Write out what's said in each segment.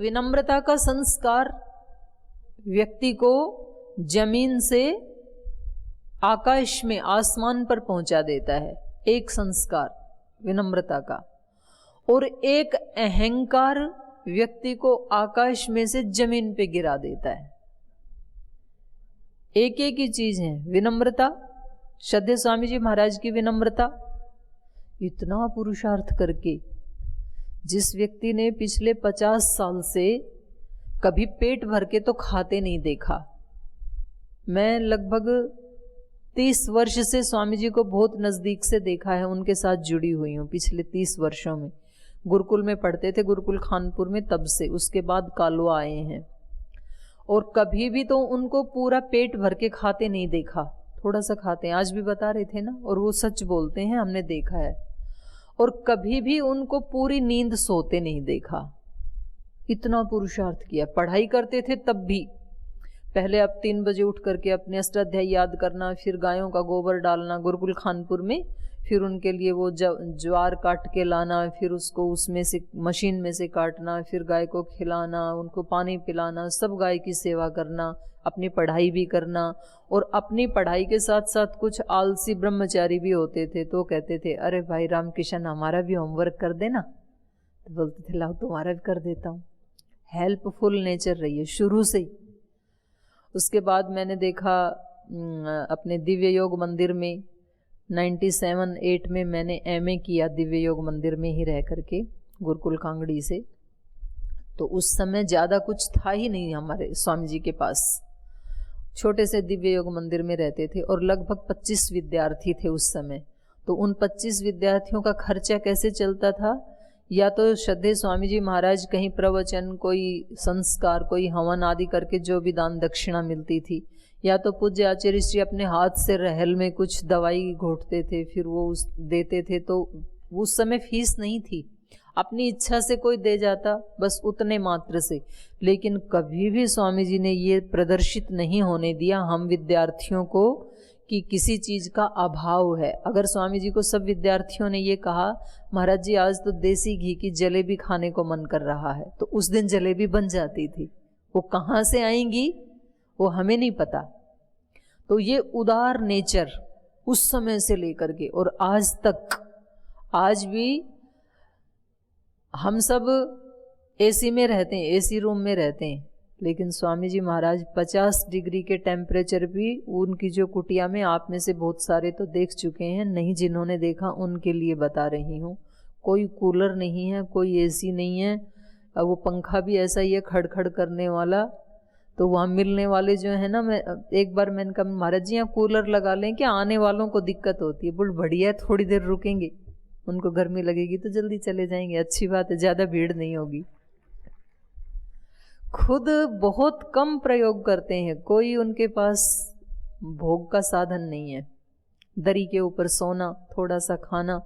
विनम्रता का संस्कार व्यक्ति को जमीन से आकाश में, आसमान पर पहुंचा देता है। एक संस्कार विनम्रता का, और एक अहंकार व्यक्ति को आकाश में से जमीन पे गिरा देता है। एक एक ही चीज है विनम्रता। श्रद्धेय स्वामी जी महाराज की विनम्रता, इतना पुरुषार्थ करके जिस व्यक्ति ने पिछले 50 साल से कभी पेट भर के तो खाते नहीं देखा। मैं लगभग 30 वर्ष से स्वामी जी को बहुत नजदीक से देखा है, उनके साथ जुड़ी हुई हूँ पिछले 30 वर्षों में। गुरुकुल में पढ़ते थे, गुरुकुल खानपुर में, तब से, उसके बाद कालवा आए हैं, और कभी भी तो उनको पूरा पेट भर के खाते नहीं देखा। थोड़ा सा खाते हैं, आज भी बता रहे थे ना, और वो सच बोलते हैं, हमने देखा है। और कभी भी उनको पूरी नींद सोते नहीं देखा। इतना पुरुषार्थ किया। पढ़ाई करते थे तब भी पहले अब 3 बजे उठ करके अपने अष्टाध्याय याद करना, फिर गायों का गोबर डालना गुरुकुल खानपुर में, फिर उनके लिए वो ज्वार काट के लाना, फिर उसको उसमें से मशीन में से काटना, फिर गाय को खिलाना, उनको पानी पिलाना, सब गाय की सेवा करना, अपनी पढ़ाई भी करना। और अपनी पढ़ाई के साथ साथ कुछ आलसी ब्रह्मचारी भी होते थे, तो कहते थे अरे भाई रामकिशन हमारा भी होमवर्क कर देना, तो बोलते थे लाओ तुम्हारा भी कर देता हूँ। हेल्पफुल नेचर रही है शुरू से ही। उसके बाद मैंने देखा अपने दिव्य योग मंदिर में 97-8 में मैंने MA किया दिव्य योग मंदिर में ही रह करके, गुरुकुल कांगड़ी से। तो उस समय ज़्यादा कुछ था ही नहीं हमारे स्वामी जी के पास, छोटे से दिव्य योग मंदिर में रहते थे, और लगभग 25 विद्यार्थी थे उस समय। तो उन 25 विद्यार्थियों का खर्चा कैसे चलता था? या तो श्रद्धेय स्वामी जी महाराज कहीं प्रवचन, कोई संस्कार, कोई हवन आदि करके जो भी दान दक्षिणा मिलती थी, या तो पूज्य आचार्य श्री अपने हाथ से रहल में कुछ दवाई घोटते थे, फिर वो देते थे। तो उस समय फीस नहीं थी, अपनी इच्छा से कोई दे जाता, बस उतने मात्र से। लेकिन कभी भी स्वामी जी ने ये प्रदर्शित नहीं होने दिया हम विद्यार्थियों को कि किसी चीज़ का अभाव है। अगर स्वामी जी को सब विद्यार्थियों ने ये कहा महाराज जी आज तो देसी घी की जलेबी खाने को मन कर रहा है, तो उस दिन जलेबी बन जाती थी। वो कहाँ से आएंगी वो हमें नहीं पता। तो ये उदार नेचर उस समय से लेकर के और आज तक, आज भी हम सब एसी में रहते हैं, एसी रूम में रहते हैं, लेकिन स्वामी जी महाराज 50 डिग्री के टेम्परेचर भी उनकी जो कुटिया में, आप में से बहुत सारे तो देख चुके हैं, नहीं जिन्होंने देखा उनके लिए बता रही हूँ। कोई कूलर नहीं है, कोई एसी नहीं है, वो पंखा भी ऐसा ही है खड़खड़ करने वाला। तो वहाँ मिलने वाले जो है ना, मैं एक बार मैंने कहा महाराज जी यहाँ कूलर लगा लें क्या, आने वालों को दिक्कत होती है। बोल बढ़िया, थोड़ी देर रुकेंगे, उनको गर्मी लगेगी तो जल्दी चले जाएंगे, अच्छी बात है, ज़्यादा भीड़ नहीं होगी। खुद बहुत कम प्रयोग करते हैं, कोई उनके पास भोग का साधन नहीं है, दरी के ऊपर सोना, थोड़ा सा खाना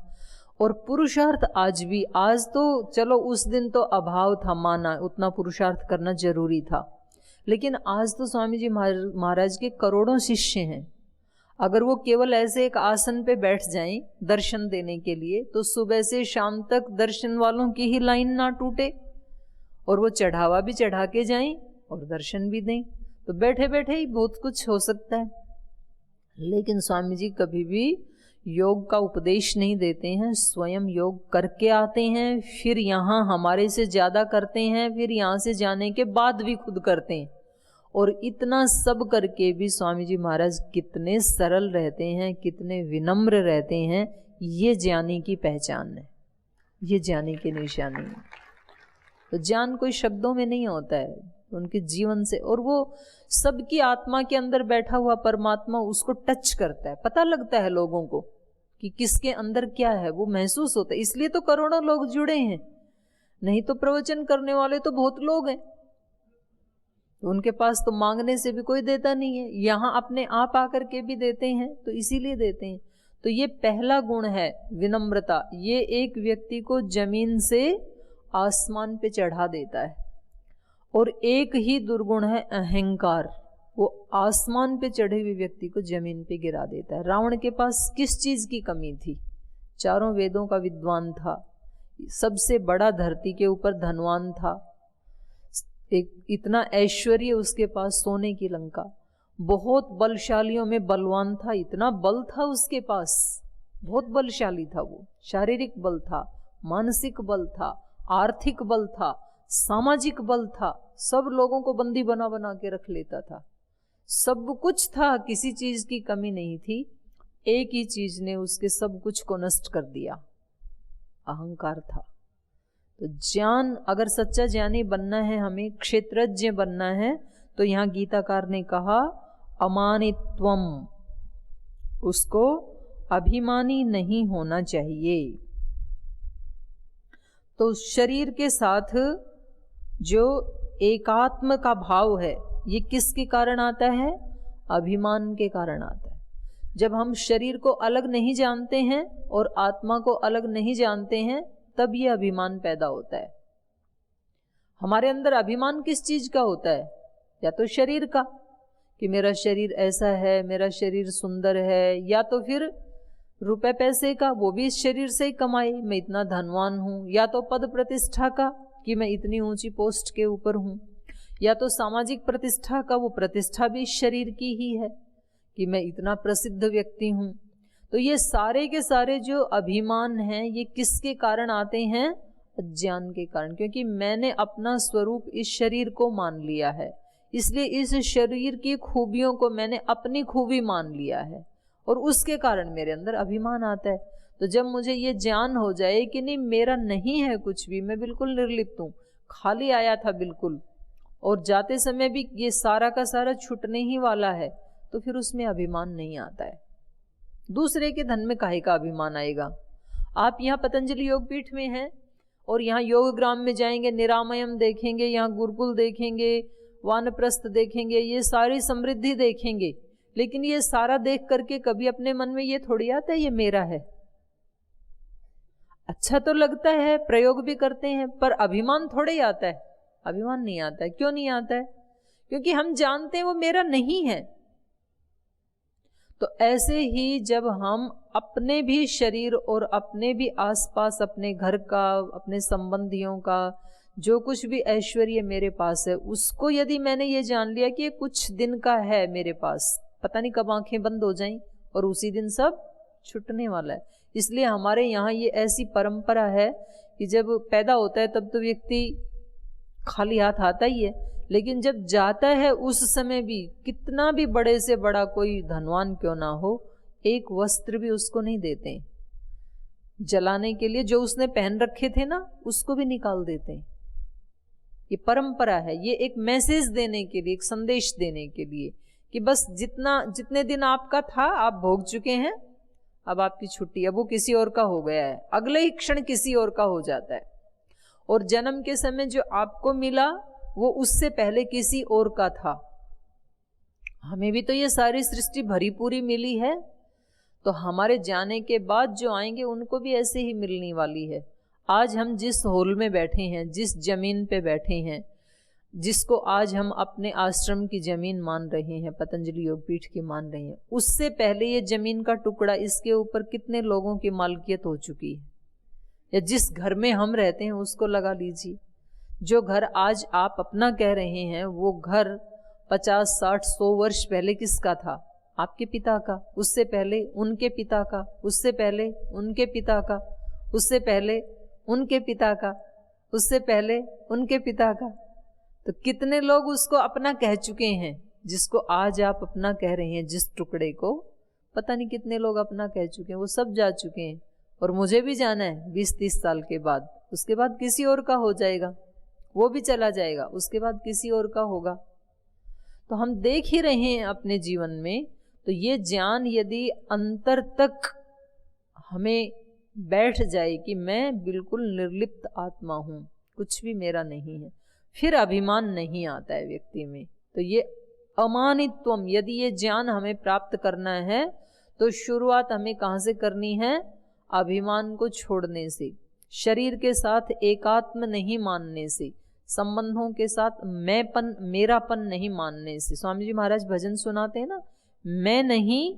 और पुरुषार्थ आज भी। आज तो चलो उस दिन तो अभाव था, माना उतना पुरुषार्थ करना जरूरी था, लेकिन आज तो स्वामी जी महाराज के करोड़ों शिष्य हैं। अगर वो केवल ऐसे एक आसन पे बैठ जाएं दर्शन देने के लिए, तो सुबह से शाम तक दर्शन वालों की ही लाइन ना टूटे, और वो चढ़ावा भी चढ़ा के जाएं और दर्शन भी दें, तो बैठे बैठे ही बहुत कुछ हो सकता है। लेकिन स्वामी जी कभी भी योग का उपदेश नहीं देते हैं, स्वयं योग करके आते हैं, फिर यहाँ हमारे से ज़्यादा करते हैं, फिर यहाँ से जाने के बाद भी खुद करते हैं। और इतना सब करके भी स्वामी जी महाराज कितने सरल रहते हैं, कितने विनम्र रहते हैं, ये ज्ञानी की पहचान है, ये ज्ञानी की निशानी है। तो ज्ञान कोई शब्दों में नहीं होता है, उनके जीवन से, और वो सबकी आत्मा के अंदर बैठा हुआ परमात्मा उसको टच करता है, पता लगता है लोगों को कि किसके अंदर क्या है, वो महसूस होता है। इसलिए तो करोड़ों लोग जुड़े हैं, नहीं तो प्रवचन करने वाले तो बहुत लोग हैं, तो उनके पास तो मांगने से भी कोई देता नहीं है, यहाँ अपने आप आकर के भी देते हैं, तो इसीलिए देते हैं। तो ये पहला गुण है विनम्रता, ये एक व्यक्ति को जमीन से आसमान पे चढ़ा देता है। और एक ही दुर्गुण है अहंकार, वो आसमान पे चढ़े हुए व्यक्ति को जमीन पे गिरा देता है। रावण के पास किस चीज की कमी थी? चारों वेदों का विद्वान था, सबसे बड़ा धरती के ऊपर धनवान था, एक इतना ऐश्वर्य उसके पास, सोने की लंका, बहुत बलशालियों में बलवान था, इतना बल था उसके पास, बहुत बलशाली था वो। शारीरिक बल था, मानसिक बल था, आर्थिक बल था, सामाजिक बल था, सब लोगों को बंदी बना बना के रख लेता था, सब कुछ था, किसी चीज की कमी नहीं थी। एक ही चीज ने उसके सब कुछ को नष्ट कर दिया, अहंकार था। तो ज्ञान, अगर सच्चा ज्ञानी बनना है, हमें क्षेत्रज्ञ बनना है, तो यहाँ गीताकार ने कहा अमानित्वम, उसको अभिमानी नहीं होना चाहिए। तो शरीर के साथ जो एकात्म का भाव है, ये किसके कारण आता है? अभिमान के कारण आता है। जब हम शरीर को अलग नहीं जानते हैं और आत्मा को अलग नहीं जानते हैं, तब ये अभिमान पैदा होता है। हमारे अंदर अभिमान किस चीज का होता है? या तो शरीर का, कि मेरा शरीर ऐसा है, मेरा शरीर सुंदर है, या तो फिर रुपए पैसे का, वो भी इस शरीर से ही कमाए, मैं इतना धनवान हूं, या तो पद प्रतिष्ठा का, कि मैं इतनी ऊंची पोस्ट के ऊपर हूं, या तो सामाजिक प्रतिष्ठा का, वो प्रतिष्ठा भी शरीर की ही है, कि मैं इतना प्रसिद्ध व्यक्ति हूं। तो ये सारे के सारे जो अभिमान हैं, ये किसके कारण आते हैं? अज्ञान के कारण, क्योंकि मैंने अपना स्वरूप इस शरीर को मान लिया है, इसलिए इस शरीर की खूबियों को मैंने अपनी खूबी मान लिया है, और उसके कारण मेरे अंदर अभिमान आता है। तो जब मुझे ये ज्ञान हो जाए कि नहीं, मेरा नहीं है कुछ भी, मैं बिल्कुल निर्लिप्त हूँ, खाली आया था बिल्कुल, और जाते समय भी ये सारा का सारा छूटने ही वाला है, तो फिर उसमें अभिमान नहीं आता है। दूसरे के धन में काहे का अभिमान आएगा? आप यहाँ पतंजलि योग पीठ में हैं, और यहाँ योग ग्राम में जाएंगे, निरामयम देखेंगे, यहाँ गुरुकुल देखेंगे, वानप्रस्थ देखेंगे, ये सारी समृद्धि देखेंगे, लेकिन ये सारा देख करके कभी अपने मन में ये थोड़ी आता है ये मेरा है। अच्छा तो लगता है, प्रयोग भी करते हैं, पर अभिमान थोड़े ही आता है, अभिमान नहीं आता है। क्यों नहीं आता है? क्योंकि हम जानते हैं वो मेरा नहीं है। तो ऐसे ही जब हम अपने भी शरीर और अपने भी आसपास, अपने घर का, अपने संबंधियों का, जो कुछ भी ऐश्वर्य मेरे पास है, उसको यदि मैंने ये जान लिया कि ये कुछ दिन का है मेरे पास, पता नहीं कब आंखें बंद हो जाएं और उसी दिन सब छूटने वाला है। इसलिए हमारे यहाँ ये ऐसी परंपरा है कि जब पैदा होता है तब तो व्यक्ति खाली हाथ आता ही है, लेकिन जब जाता है उस समय भी, कितना भी बड़े से बड़ा कोई धनवान क्यों ना हो, एक वस्त्र भी उसको नहीं देते जलाने के लिए, जो उसने पहन रखे थे ना उसको भी निकाल देते हैं। ये परंपरा है, ये एक मैसेज देने के लिए, एक संदेश देने के लिए कि बस जितने दिन आपका था आप भोग चुके हैं, अब आपकी छुट्टी, अब वो किसी और का हो गया है, अगले ही क्षण किसी और का हो जाता है। और जन्म के समय जो आपको मिला वो उससे पहले किसी और का था। हमें भी तो ये सारी सृष्टि भरी पूरी मिली है, तो हमारे जाने के बाद जो आएंगे उनको भी ऐसे ही मिलने वाली है। आज हम जिस हॉल में बैठे हैं, जिस जमीन पे बैठे हैं, जिसको आज हम अपने आश्रम की जमीन मान रहे हैं, पतंजलि योगपीठ की मान रहे हैं, उससे पहले ये जमीन का टुकड़ा, इसके ऊपर कितने लोगों की मालकियत हो चुकी है। या जिस घर में हम रहते हैं उसको लगा लीजिए, जो घर आज आप अपना कह रहे हैं, वो घर 50, 60, 100 वर्ष पहले किसका था? आपके पिता का, उससे पहले उनके पिता का, उससे पहले उनके पिता का, उससे पहले उनके पिता का, उससे पहले उनके पिता का। तो कितने लोग उसको अपना कह चुके हैं, जिसको आज आप अपना कह रहे हैं, जिस टुकड़े को पता नहीं कितने लोग अपना कह चुके हैं, वो सब जा चुके हैं। और मुझे भी जाना है 20-30 साल के बाद, उसके बाद किसी और का हो जाएगा, वो भी चला जाएगा, उसके बाद किसी और का होगा। तो हम देख ही रहे हैं अपने जीवन में। तो ये ज्ञान यदि अंतर तक हमें बैठ जाए कि मैं बिल्कुल निर्लिप्त आत्मा हूँ, कुछ भी मेरा नहीं है, फिर अभिमान नहीं आता है व्यक्ति में। तो ये अमानित्वम, यदि ये ज्ञान हमें प्राप्त करना है तो शुरुआत हमें कहाँ से करनी है? अभिमान को छोड़ने से, शरीर के साथ एकात्म नहीं मानने से, संबंधों के साथ मैंपन, मेरापन नहीं मानने से। स्वामी जी महाराज भजन सुनाते हैं ना, मैं नहीं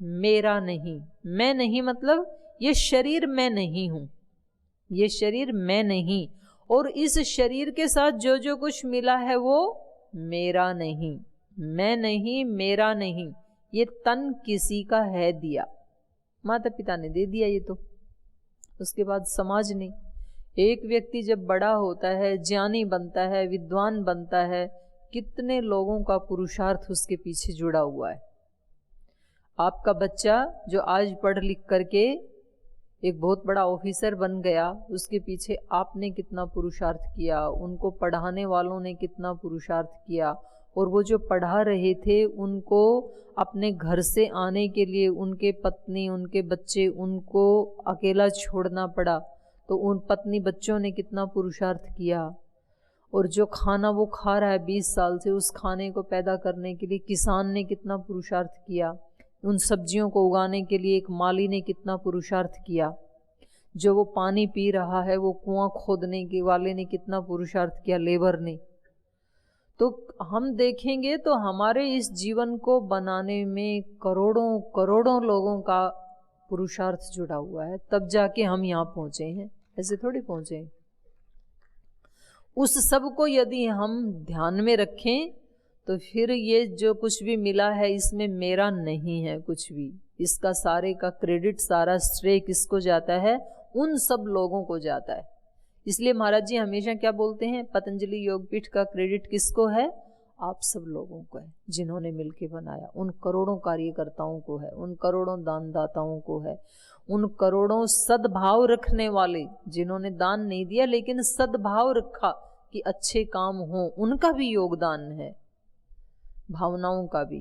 मेरा नहीं। मैं नहीं मतलब ये शरीर मैं नहीं हूं, ये शरीर मैं नहीं, और इस शरीर के साथ जो जो कुछ मिला है वो मेरा नहीं, मैं नहीं, मेरा नहीं, ये तन किसी का है दिया, माता पिता ने दे दिया ये तो। उसके बाद समाज ने, एक व्यक्ति जब बड़ा होता है, ज्ञानी बनता है, विद्वान बनता है, कितने लोगों का पुरुषार्थ उसके पीछे जुड़ा हुआ है। आपका बच्चा जो आज पढ़ लिख करके एक बहुत बड़ा ऑफिसर बन गया, उसके पीछे आपने कितना पुरुषार्थ किया, उनको पढ़ाने वालों ने कितना पुरुषार्थ किया, और वो जो पढ़ा रहे थे उनको अपने घर से आने के लिए उनके पत्नी, उनके बच्चे, उनको अकेला छोड़ना पड़ा, तो उन पत्नी बच्चों ने कितना पुरुषार्थ किया। और जो खाना वो खा रहा है 20 साल से, उस खाने को पैदा करने के लिए किसान ने कितना पुरुषार्थ किया, उन सब्जियों को उगाने के लिए एक माली ने कितना पुरुषार्थ किया, जो वो पानी पी रहा है वो कुआं खोदने के वाले ने कितना पुरुषार्थ किया, लेबर ने। तो हम देखेंगे तो हमारे इस जीवन को बनाने में करोड़ों करोड़ों लोगों का पुरुषार्थ जुड़ा हुआ है, तब जाके हम यहाँ पहुंचे हैं, ऐसे थोड़ी पहुंचे हैं। उस सब को यदि हम ध्यान में रखें तो फिर ये जो कुछ भी मिला है इसमें मेरा नहीं है कुछ भी, इसका सारे का क्रेडिट, सारा श्रेय किसको जाता है, उन सब लोगों को जाता है। इसलिए महाराज जी हमेशा क्या बोलते हैं, पतंजलि योगपीठ का क्रेडिट किसको है, आप सब लोगों को है, जिन्होंने मिलके बनाया, उन करोड़ों कार्यकर्ताओं को है, उन करोड़ों दानदाताओं को है, उन करोड़ों सद्भाव रखने वाले जिन्होंने दान नहीं दिया लेकिन सद्भाव रखा कि अच्छे काम हो, उनका भी योगदान है, भावनाओं का भी।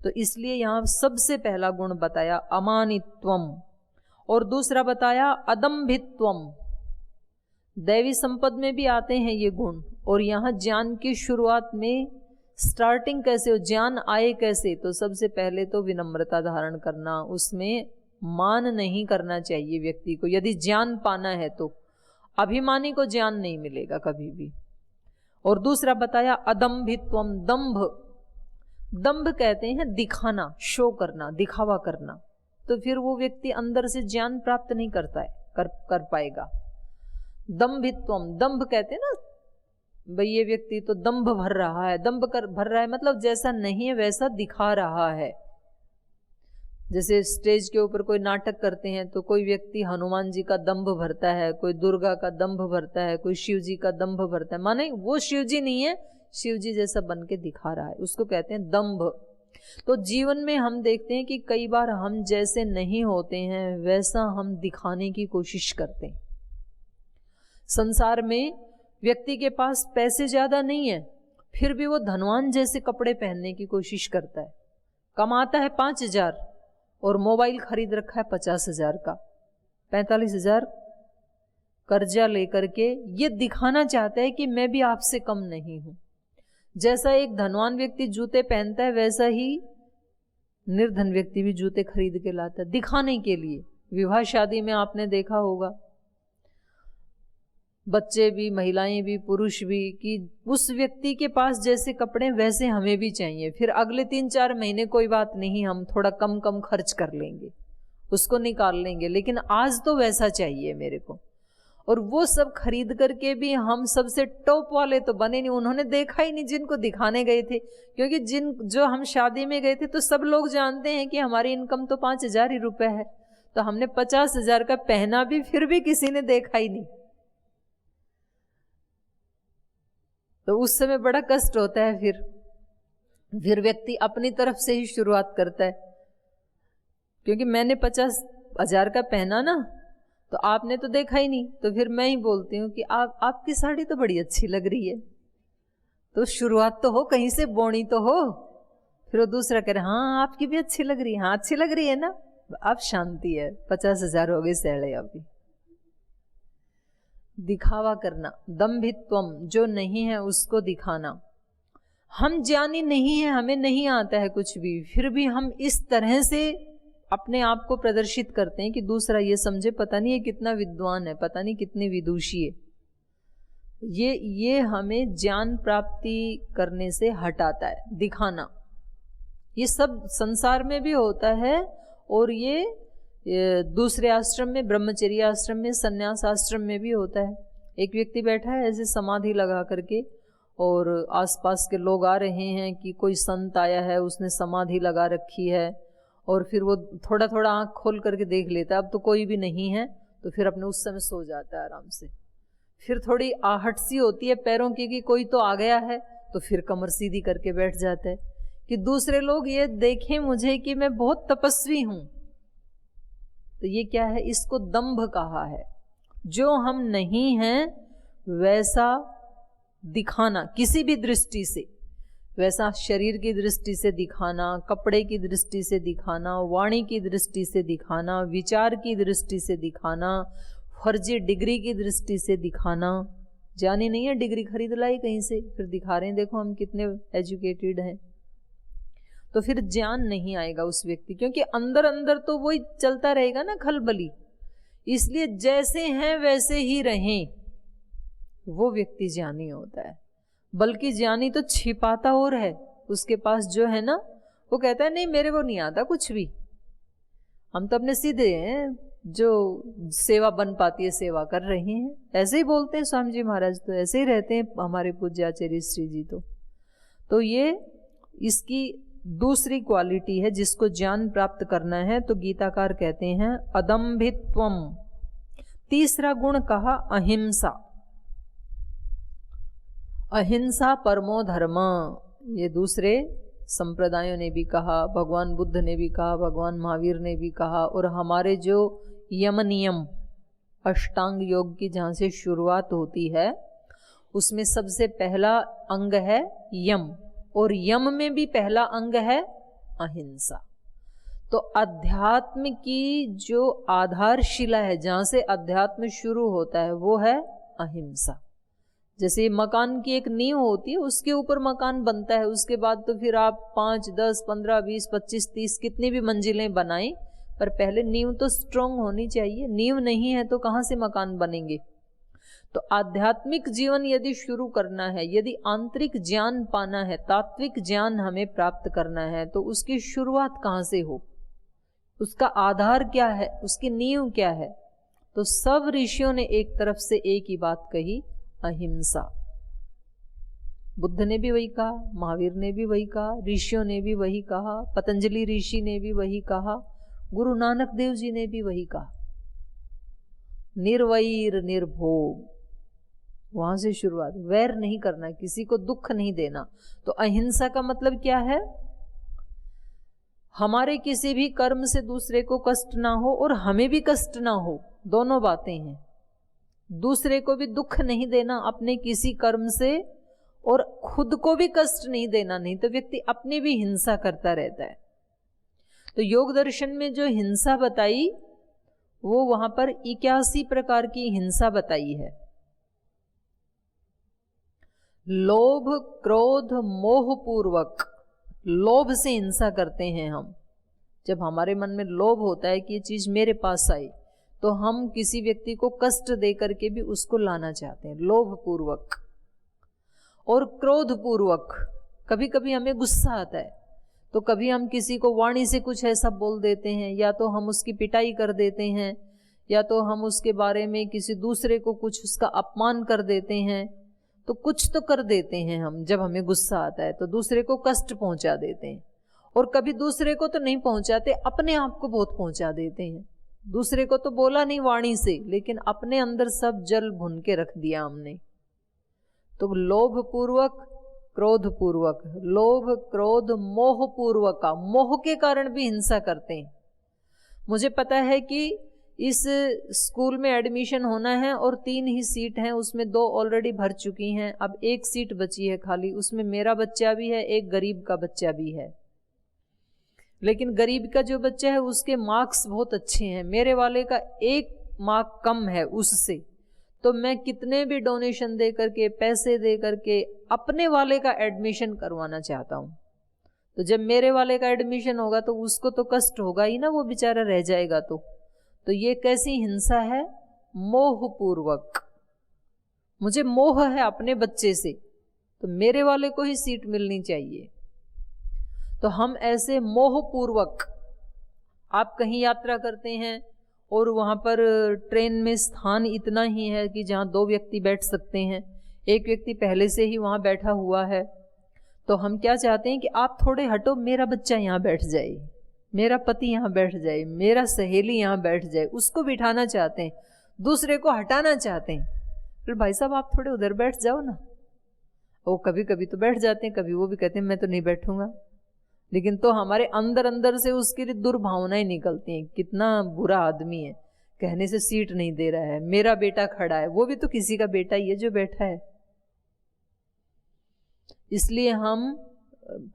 तो इसलिए यहाँ सबसे पहला गुण बताया अमानित्वम, और दूसरा बताया अदम्भित्वम। दैवी संपद में भी आते हैं ये गुण, और यहाँ ज्ञान की शुरुआत में स्टार्टिंग कैसे हो, ज्ञान आए कैसे, तो सबसे पहले तो विनम्रता धारण करना, उसमें मान नहीं करना चाहिए व्यक्ति को। यदि ज्ञान पाना है तो अभिमानी को ज्ञान नहीं मिलेगा कभी भी। और दूसरा बताया अदम्भित्वम, दंभ। दंभ कहते हैं दिखाना, शो करना, दिखावा करना, तो फिर वो व्यक्ति अंदर से ज्ञान प्राप्त नहीं करता है, कर पाएगा। दंभित्वम, दंभ कहते हैं ना, भाई ये व्यक्ति तो दंभ भर रहा है, भर रहा है मतलब जैसा नहीं है वैसा दिखा रहा है। जैसे स्टेज के ऊपर कोई नाटक करते हैं तो कोई व्यक्ति हनुमान जी का दंभ भरता है, कोई दुर्गा का दंभ भरता है, कोई शिव जी का दंभ भरता है, माने वो शिव जी नहीं है, शिव जी जैसा बन के दिखा रहा है, उसको कहते हैं दंभ। तो जीवन में हम देखते हैं कि कई बार हम जैसे नहीं होते हैं वैसा हम दिखाने की कोशिश करते हैं। संसार में व्यक्ति के पास पैसे ज्यादा नहीं है, फिर भी वो धनवान जैसे कपड़े पहनने की कोशिश करता है। कमाता है 5,000 और मोबाइल खरीद रखा है 50,000 का, 45,000 कर्जा लेकर के ये दिखाना चाहता है कि मैं भी आपसे कम नहीं हूं। जैसा एक धनवान व्यक्ति जूते पहनता है वैसा ही निर्धन व्यक्ति भी जूते खरीद के लाता है दिखाने के लिए। विवाह शादी में आपने देखा होगा, बच्चे भी, महिलाएं भी, पुरुष भी, कि उस व्यक्ति के पास जैसे कपड़े वैसे हमें भी चाहिए। फिर अगले 3-4 महीने कोई बात नहीं, हम थोड़ा कम कम खर्च कर लेंगे, उसको निकाल लेंगे, लेकिन आज तो वैसा चाहिए मेरे को। और वो सब खरीद करके भी हम सबसे टॉप वाले तो बने नहीं, उन्होंने देखा ही नहीं जिनको दिखाने गए थे। क्योंकि जो हम शादी में गए थे तो सब लोग जानते हैं कि हमारी इनकम तो 5,000 ही रुपए है, तो हमने 50,000 का पहना भी, फिर भी किसी ने देखा ही नहीं। तो उस समय बड़ा कष्ट होता है। फिर व्यक्ति अपनी तरफ से ही शुरुआत करता है, क्योंकि मैंने 50,000 का पहना ना, तो आपने तो देखा ही नहीं, तो फिर मैं ही बोलती हूँ कि आपकी साड़ी तो बड़ी अच्छी लग रही है। तो शुरुआत तो हो, कहीं से बोनी तो हो। फिर वो दूसरा कह रहा है हाँ आपकी भी अच्छी लग रही है, हाँ अच्छी लग रही है ना, अब शांति है, 50,000 हो गए सैले। अभी दिखावा करना, दंभित्वम, जो नहीं है उसको दिखाना। हम ज्ञानी नहीं है, हमें नहीं आता है कुछ भी, फिर भी हम इस तरह से अपने आप को प्रदर्शित करते हैं कि दूसरा ये समझे पता नहीं ये कितना विद्वान है, पता नहीं कितनी विदुषी है। ये हमें ज्ञान प्राप्ति करने से हटाता है, दिखाना। ये सब संसार में भी होता है, और ये दूसरे आश्रम में, ब्रह्मचर्य आश्रम में, संन्यास आश्रम में भी होता है। एक व्यक्ति बैठा है ऐसे समाधि लगा करके, और आसपास के लोग आ रहे हैं कि कोई संत आया है, उसने समाधि लगा रखी है, और फिर वो थोड़ा थोड़ा आँख खोल करके देख लेता है, अब तो कोई भी नहीं है, तो फिर अपने उस समय सो जाता है आराम से। फिर थोड़ी आहट सी होती है पैरों की कि कोई तो आ गया है, तो फिर कमर सीधी करके बैठ जाता है कि दूसरे लोग ये देखें मुझे कि मैं बहुत तपस्वी हूं। तो ये क्या है, इसको दंभ कहा है। जो हम नहीं हैं वैसा दिखाना किसी भी दृष्टि से, वैसा शरीर की दृष्टि से दिखाना, कपड़े की दृष्टि से दिखाना, वाणी की दृष्टि से दिखाना, विचार की दृष्टि से दिखाना, फर्जी डिग्री की दृष्टि से दिखाना। जानी नहीं है डिग्री खरीद लाई कहीं से, फिर दिखा रहे हैं देखो हम कितने एजुकेटेड हैं, तो फिर ज्ञान नहीं आएगा उस व्यक्ति, क्योंकि अंदर अंदर तो वही चलता रहेगा ना खलबली। इसलिए जैसे हैं वैसे ही रहें, वो व्यक्ति ज्ञानी होता है। बल्कि ज्ञानी तो छिपाता और है, उसके पास जो है ना वो कहता है नहीं मेरे को नहीं आता कुछ भी, हम तो अपने सीधे हैं, जो सेवा बन पाती है सेवा कर रहे हैं। ऐसे ही बोलते हैं स्वामी जी महाराज, तो ऐसे ही रहते हैं हमारे पूज्य आचार्य श्री जी। तो ये इसकी दूसरी क्वालिटी है जिसको ज्ञान प्राप्त करना है, तो गीताकार कहते हैं अदम्भित्वम। तीसरा गुण कहा अहिंसा। अहिंसा परमो धर्म, ये दूसरे संप्रदायों ने भी कहा, भगवान बुद्ध ने भी कहा, भगवान महावीर ने भी कहा, और हमारे जो यम नियम अष्टांग योग की जहाँ से शुरुआत होती है उसमें सबसे पहला अंग है यम, और यम में भी पहला अंग है अहिंसा। तो अध्यात्म की जो आधारशिला है, जहाँ से अध्यात्म शुरू होता है, वो है अहिंसा। जैसे मकान की एक नींव होती है, उसके ऊपर मकान बनता है, उसके बाद तो फिर आप 5, 10, 15, 20, 25, 30 कितनी भी मंजिलें बनाएं, पर पहले नींव तो स्ट्रांग होनी चाहिए। नींव नहीं है तो कहाँ से मकान बनेंगे। तो आध्यात्मिक जीवन यदि शुरू करना है, यदि आंतरिक ज्ञान पाना है, तात्विक ज्ञान हमें प्राप्त करना है, तो उसकी शुरुआत कहाँ से हो, उसका आधार क्या है, उसकी नींव क्या है। तो सब ऋषियों ने एक तरफ से एक ही बात कही, अहिंसा। बुद्ध ने भी वही कहा, महावीर ने भी वही कहा, ऋषियों ने भी वही कहा, पतंजलि ऋषि ने भी वही कहा, गुरु नानक देव जी ने भी वही कहा, निर्वैर निर्भोग। वहां से शुरुआत, वैर नहीं करना, किसी को दुख नहीं देना। तो अहिंसा का मतलब क्या है, हमारे किसी भी कर्म से दूसरे को कष्ट ना हो और हमें भी कष्ट ना हो, दोनों बातें हैं। दूसरे को भी दुख नहीं देना अपने किसी कर्म से, और खुद को भी कष्ट नहीं देना, नहीं तो व्यक्ति अपनी भी हिंसा करता रहता है। तो योग दर्शन में जो हिंसा बताई, वो वहां पर 81 प्रकार की हिंसा बताई है। लोभ, क्रोध, मोह पूर्वक, लोभ से हिंसा करते हैं हम। जब हमारे मन में लोभ होता है कि ये चीज मेरे पास आई, तो हम किसी व्यक्ति को कष्ट दे करके भी उसको लाना चाहते हैं, लोभ पूर्वक। और क्रोध पूर्वक, कभी कभी हमें गुस्सा आता है तो कभी हम किसी को वाणी से कुछ ऐसा बोल देते हैं, या तो हम उसकी पिटाई कर देते हैं, या तो हम उसके बारे में किसी दूसरे को कुछ उसका अपमान कर देते हैं। तो कुछ तो कर देते हैं हम, जब हमें गुस्सा आता है तो दूसरे को कष्ट पहुंचा देते हैं। और कभी दूसरे को तो नहीं पहुंचाते, अपने आप को बहुत पहुंचा देते हैं। दूसरे को तो बोला नहीं वाणी से, लेकिन अपने अंदर सब जल भुन के रख दिया हमने। तो लोभ पूर्वक, क्रोध पूर्वक, लोभ, क्रोध, मोह पूर्वक का, मोह के कारण भी हिंसा करते हैं। मुझे पता है कि इस स्कूल में एडमिशन होना है और 3 ही सीट हैं, उसमें 2 ऑलरेडी भर चुकी हैं, अब 1 सीट बची है खाली, उसमें मेरा बच्चा भी है, एक गरीब का बच्चा भी है। लेकिन गरीब का जो बच्चा है उसके मार्क्स बहुत अच्छे हैं, मेरे वाले का 1 मार्क कम है उससे, तो मैं कितने भी डोनेशन दे करके, पैसे दे करके अपने वाले का एडमिशन करवाना चाहता हूँ। तो जब मेरे वाले का एडमिशन होगा तो उसको तो कष्ट होगा ही ना, वो बेचारा रह जाएगा। तो ये कैसी हिंसा है, मोह पूर्वक। मुझे मोह है अपने बच्चे से, तो मेरे वाले को ही सीट मिलनी चाहिए। तो हम ऐसे मोह पूर्वक, आप कहीं यात्रा करते हैं और वहाँ पर ट्रेन में स्थान इतना ही है कि जहाँ 2 व्यक्ति बैठ सकते हैं, एक व्यक्ति पहले से ही वहाँ बैठा हुआ है, तो हम क्या चाहते हैं कि आप थोड़े हटो, मेरा बच्चा यहाँ बैठ जाए, मेरा पति यहाँ बैठ जाए, मेरा सहेली यहाँ बैठ जाए, उसको बिठाना चाहते हैं, दूसरे को हटाना चाहते हैं। फिर भाई साहब आप थोड़े उधर बैठ जाओ ना। वो कभी कभी तो बैठ जाते हैं, कभी वो भी कहते हैं मैं तो नहीं बैठूंगा, लेकिन तो हमारे अंदर अंदर से उसके लिए दुर्भावनाएं निकलती हैं, कितना बुरा आदमी है, कहने से सीट नहीं दे रहा है, मेरा बेटा खड़ा है, वो भी तो किसी का बेटा ही है जो बैठा है। इसलिए हम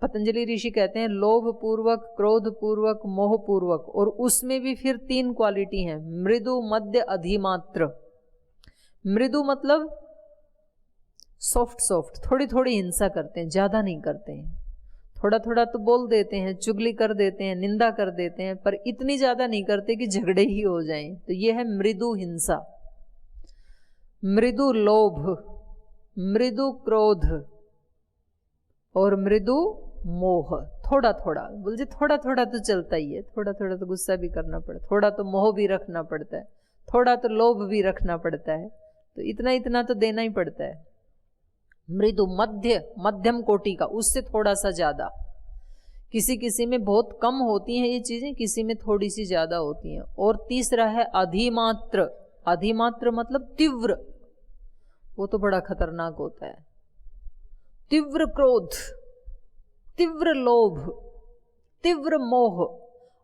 पतंजलि ऋषि कहते हैं लोभ पूर्वक, क्रोध पूर्वक, मोह पूर्वक, और उसमें भी फिर 3 क्वालिटी हैं, मृदु, मध्य, अधिमात्र। मृदु मतलब सॉफ्ट सॉफ्ट, थोड़ी थोड़ी हिंसा करते हैं, ज्यादा नहीं करते हैं, थोड़ा थोड़ा तो बोल देते हैं, चुगली कर देते हैं, निंदा कर देते हैं, पर इतनी ज्यादा नहीं करते कि झगड़े ही हो जाएं। तो ये है मृदु हिंसा। मृदु लोभ, मृदु क्रोध और मृदु मोह। थोड़ा थोड़ा बोल, थोड़ा थोड़ा तो चलता ही है, थोड़ा थोड़ा तो गुस्सा भी करना पड़ता है, थोड़ा तो मोह भी रखना पड़ता है, थोड़ा तो लोभ भी रखना पड़ता है, तो इतना इतना तो देना ही पड़ता है। मृदु मध्य, मध्यम कोटि का, उससे थोड़ा सा ज्यादा। किसी किसी में बहुत कम होती हैं ये चीजें, किसी में थोड़ी सी ज्यादा होती हैं। और तीसरा है अधिमात्र। अधिमात्र मतलब तीव्र, वो तो बड़ा खतरनाक होता है। तीव्र क्रोध, तीव्र लोभ, तीव्र मोह।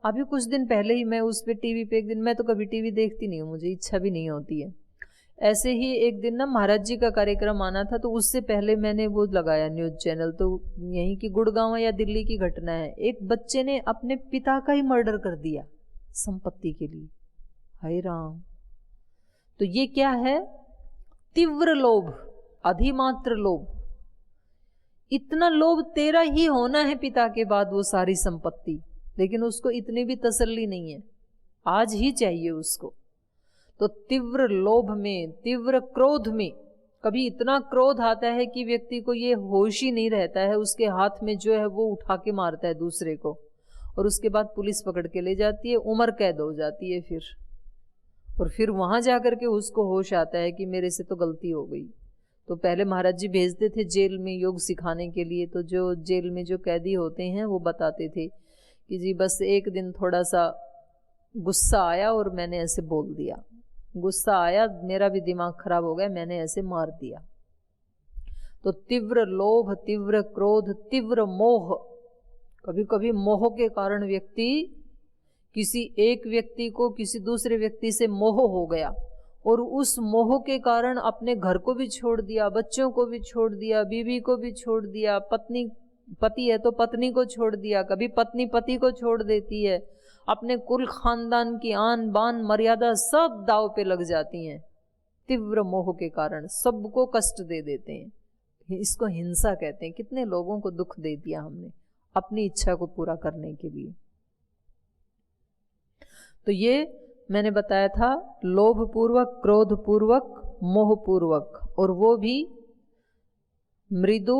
अभी कुछ दिन पहले ही मैं उस पे टीवी पे, एक दिन, मैं तो कभी टीवी देखती नहीं हूँ, मुझे इच्छा भी नहीं होती है, ऐसे ही एक दिन ना महाराज जी का कार्यक्रम आना था, तो उससे पहले मैंने वो लगाया न्यूज चैनल, तो यहीं की गुड़गांव या दिल्ली की घटना है, एक बच्चे ने अपने पिता का ही मर्डर कर दिया संपत्ति के लिए। हाय राम। तो ये क्या है? तीव्र लोभ, अधिमात्र लोभ। इतना लोभ तेरा ही होना है पिता के बाद वो सारी संपत्ति, लेकिन उसको इतनी भी तसल्ली नहीं है, आज ही चाहिए उसको। तो तीव्र लोभ में, तीव्र क्रोध में, कभी इतना क्रोध आता है कि व्यक्ति को ये होश ही नहीं रहता है, उसके हाथ में जो है वो उठा के मारता है दूसरे को, और उसके बाद पुलिस पकड़ के ले जाती है, उम्र कैद हो जाती है फिर, और फिर वहां जाकर के उसको होश आता है कि मेरे से तो गलती हो गई। तो पहले महाराज जी भेजते थे जेल में योग सिखाने के लिए, तो जो जेल में जो कैदी होते हैं वो बताते थे कि जी बस एक दिन थोड़ा सा गुस्सा आया और मैंने ऐसे बोल दिया, गुस्सा आया, मेरा भी दिमाग खराब हो गया, मैंने ऐसे मार दिया। तो तीव्र लोभ, तीव्र क्रोध, तीव्र मोह। कभी कभी मोह के कारण व्यक्ति, किसी एक व्यक्ति को किसी दूसरे व्यक्ति से मोह हो गया, और उस मोह के कारण अपने घर को भी छोड़ दिया, बच्चों को भी छोड़ दिया, बीवी को भी छोड़ दिया, पति है तो पत्नी को छोड़ दिया, कभी पत्नी पति को छोड़ देती है, अपने कुल खानदान की आन बान मर्यादा सब दाव पे लग जाती हैं। तीव्र मोह के कारण सबको कष्ट दे देते हैं, इसको हिंसा कहते हैं। कितने लोगों को दुख दे दिया हमने अपनी इच्छा को पूरा करने के लिए। तो ये मैंने बताया था लोभ पूर्वक, क्रोध पूर्वक, मोह पूर्वक, और वो भी मृदु,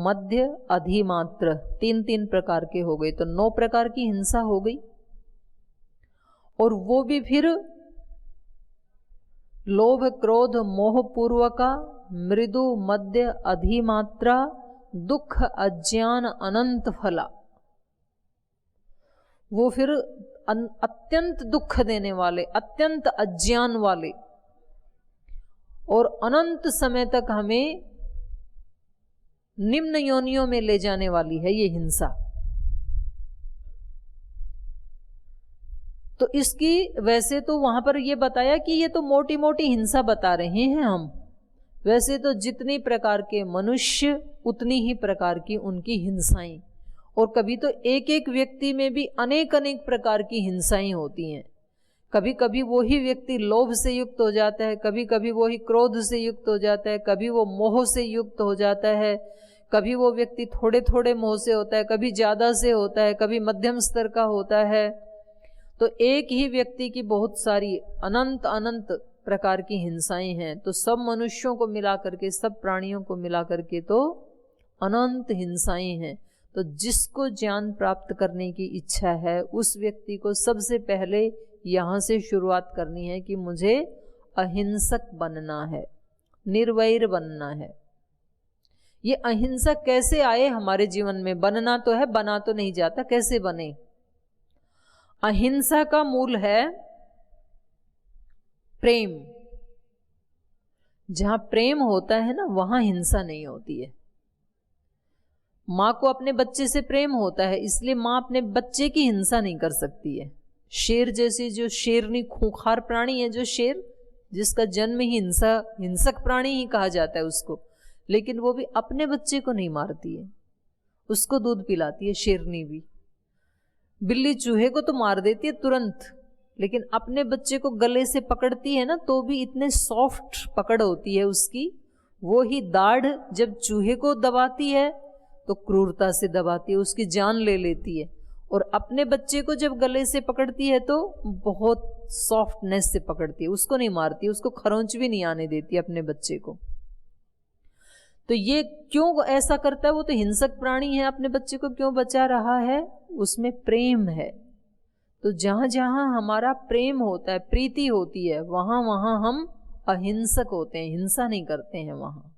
मध्य, अधिमात्र, 3 प्रकार के हो गए। तो 9 प्रकार की हिंसा हो गई। और वो भी फिर लोभ, क्रोध, मोह पूर्वका, मृदु, मध्य, अधिमात्रा, दुख, अज्ञान, अनंत फला। वो फिर अत्यंत दुख देने वाले, अत्यंत अज्ञान वाले, और अनंत समय तक हमें निम्न योनियों में ले जाने वाली है ये हिंसा। तो इसकी वैसे तो वहां पर ये बताया कि ये तो मोटी मोटी हिंसा बता रहे हैं हम, वैसे तो जितनी प्रकार के मनुष्य उतनी ही प्रकार की उनकी हिंसाएं, और कभी तो एक एक व्यक्ति में भी अनेक अनेक प्रकार की हिंसाएं होती हैं। कभी कभी वही व्यक्ति लोभ से युक्त हो जाता है, कभी कभी वही क्रोध से युक्त हो जाता है, कभी वो मोह से युक्त हो जाता है, कभी वो व्यक्ति थोड़े थोड़े मोह से होता है, कभी ज्यादा से होता है, कभी मध्यम स्तर का होता है। तो एक ही व्यक्ति की बहुत सारी अनंत अनंत प्रकार की हिंसाएं हैं। तो सब मनुष्यों को मिला करके, सब प्राणियों को मिला करके तो अनंत हिंसाएं हैं। तो जिसको ज्ञान प्राप्त करने की इच्छा है उस व्यक्ति को सबसे पहले यहाँ से शुरुआत करनी है कि मुझे अहिंसक बनना है, निर्वैर बनना है। ये अहिंसक कैसे आए हमारे जीवन में? बनना तो है, बना तो नहीं जाता। कैसे बने? अहिंसा का मूल है प्रेम। जहां प्रेम होता है ना, वहां हिंसा नहीं होती है। मां को अपने बच्चे से प्रेम होता है, इसलिए मां अपने बच्चे की हिंसा नहीं कर सकती है। शेर जैसी जो शेरनी खूंखार प्राणी है, जो शेर जिसका जन्म ही हिंसक प्राणी ही कहा जाता है उसको, लेकिन वो भी अपने बच्चे को नहीं मारती है, उसको दूध पिलाती है। शेरनी भी, बिल्ली चूहे को तो मार देती है तुरंत, लेकिन अपने बच्चे को गले से पकड़ती है ना, तो भी इतने सॉफ्ट पकड़ होती है उसकी। वो ही दाढ़ जब चूहे को दबाती है तो क्रूरता से दबाती है, उसकी जान ले लेती है। और अपने बच्चे को जब गले से पकड़ती है तो बहुत सॉफ्टनेस से पकड़ती है, उसको नहीं मारती, उसको खरोंच भी नहीं आने देती अपने बच्चे को। तो ये क्यों ऐसा करता है? वो तो हिंसक प्राणी है, अपने बच्चे को क्यों बचा रहा है? उसमें प्रेम है। तो जहां जहां हमारा प्रेम होता है, प्रीति होती है, वहां वहां हम अहिंसक होते हैं, हिंसा नहीं करते हैं वहां।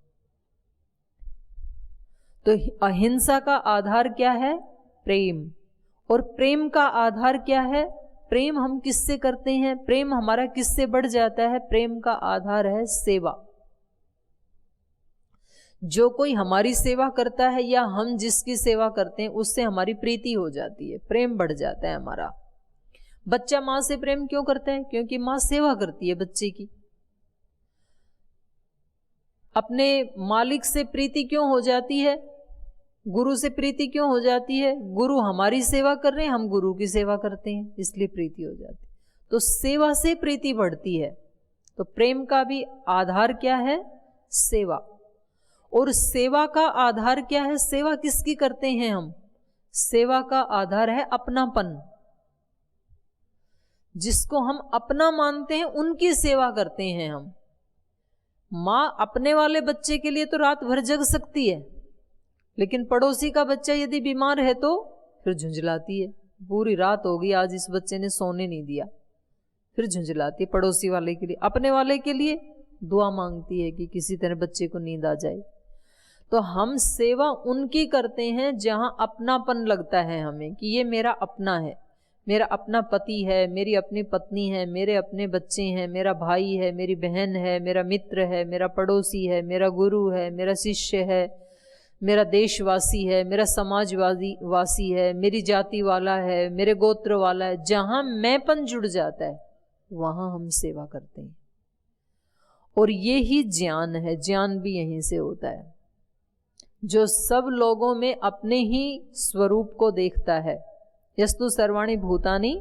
तो अहिंसा का आधार क्या है? प्रेम। और प्रेम का आधार क्या है? प्रेम हम किससे करते हैं? प्रेम हमारा किससे बढ़ जाता है? प्रेम का आधार है सेवा। जो कोई हमारी सेवा करता है या हम जिसकी सेवा करते हैं, उससे हमारी प्रीति हो जाती है, प्रेम बढ़ जाता है हमारा। बच्चा मां से प्रेम क्यों करता है? क्योंकि मां सेवा करती है बच्चे की। अपने मालिक से प्रीति क्यों हो जाती है? गुरु से प्रीति क्यों हो जाती है? गुरु हमारी सेवा कर रहे हैं, हम गुरु की सेवा करते हैं, इसलिए प्रीति हो जाती है। तो सेवा से प्रीति बढ़ती है। तो प्रेम का भी आधार क्या है? सेवा। और सेवा का आधार क्या है? सेवा किसकी करते हैं हम? सेवा का आधार है अपनापन। जिसको हम अपना मानते हैं उनकी सेवा करते हैं हम। मां अपने वाले बच्चे के लिए तो रात भर जग सकती है, लेकिन पड़ोसी का बच्चा यदि बीमार है तो फिर झुंझलाती है। पूरी रात हो गई, आज इस बच्चे ने सोने नहीं दिया, फिर झुंझलाती है पड़ोसी वाले के लिए। अपने वाले के लिए दुआ मांगती है कि किसी तरह बच्चे को नींद आ जाए। तो हम सेवा उनकी करते हैं जहां अपनापन लगता है हमें, कि ये मेरा अपना है, मेरा अपना पति है, मेरी अपनी पत्नी है, मेरे अपने बच्चे हैं, मेरा भाई है, मेरी बहन है, मेरा मित्र है, मेरा पड़ोसी है, मेरा गुरु है, मेरा शिष्य है, मेरा देशवासी है, मेरा समाजवासी है, मेरी जाति वाला है, मेरे गोत्र वाला है। जहां मैंपन जुड़ जाता है वहां हम सेवा करते हैं। और ये ही ज्ञान है, ज्ञान भी यहीं से होता है, जो सब लोगों में अपने ही स्वरूप को देखता है। यस्तु सर्वाणि भूतानि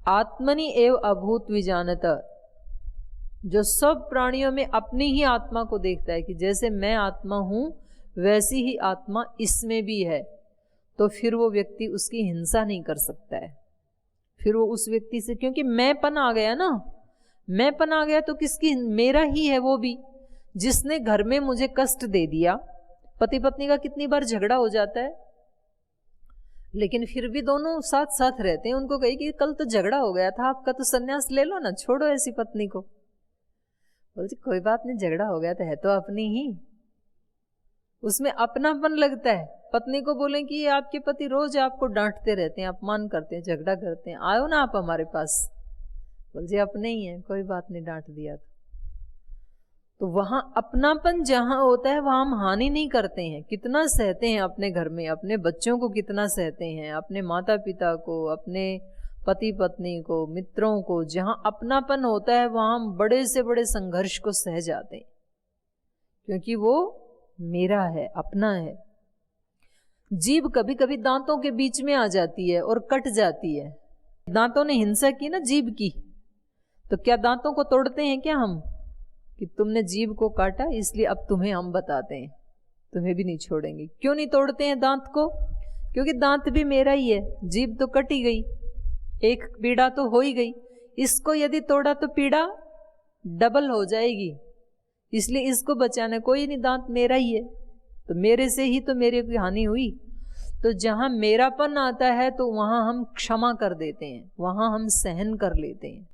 आत्मनि एव अभूत विजानत। जो सब प्राणियों में अपनी ही आत्मा को देखता है कि जैसे मैं आत्मा हूं वैसी ही आत्मा इसमें भी है, तो फिर वो व्यक्ति उसकी हिंसा नहीं कर सकता है। फिर वो उस व्यक्ति से, क्योंकि मैंपन आ गया ना, मैंपन आ गया तो किसकी? मेरा ही है वो भी। जिसने घर में मुझे कष्ट दे दिया, पति पत्नी का कितनी बार झगड़ा हो जाता है, लेकिन फिर भी दोनों साथ साथ रहते हैं। उनको कही कि कल तो झगड़ा हो गया था, आपका तो संन्यास ले लो ना, छोड़ो ऐसी पत्नी को। बोलती कोई बात नहीं, झगड़ा हो गया है तो अपनी ही, उसमें अपनापन लगता है। पत्नी को बोले कि ये आपके पति रोज आपको डांटते रहते हैं, अपमान करते हैं, झगड़ा करते हैं, आओ ना आप हमारे पास। बोल जी अपने ही है, कोई बात नहीं, डांट दिया तो वहां अपनापन जहां होता है वहां हम हानि नहीं करते हैं। कितना सहते हैं अपने घर में, अपने बच्चों को कितना सहते हैं, अपने माता पिता को, अपने पति पत्नी को, मित्रों को। जहां अपनापन होता है वहां हम बड़े से बड़े संघर्ष को सह जाते हैं, क्योंकि वो मेरा है, अपना है। जीभ कभी कभी दांतों के बीच में आ जाती है और कट जाती है। दांतों ने हिंसा की ना जीभ की, तो क्या दांतों को तोड़ते हैं क्या हम कि तुमने जीभ को काटा इसलिए अब तुम्हें हम बताते हैं, तुम्हें भी नहीं छोड़ेंगे? क्यों नहीं तोड़ते हैं दांत को? क्योंकि दांत भी मेरा ही है, जीभ तो कटी गई, एक पीड़ा तो हो ही गई, इसको यदि तोड़ा तो पीड़ा डबल हो जाएगी, इसलिए इसको बचाना। कोई नहीं, दांत मेरा ही है, तो मेरे से ही तो मेरे की हानि हुई। तो जहाँ मेरापन आता है तो वहाँ हम क्षमा कर देते हैं, वहाँ हम सहन कर लेते हैं।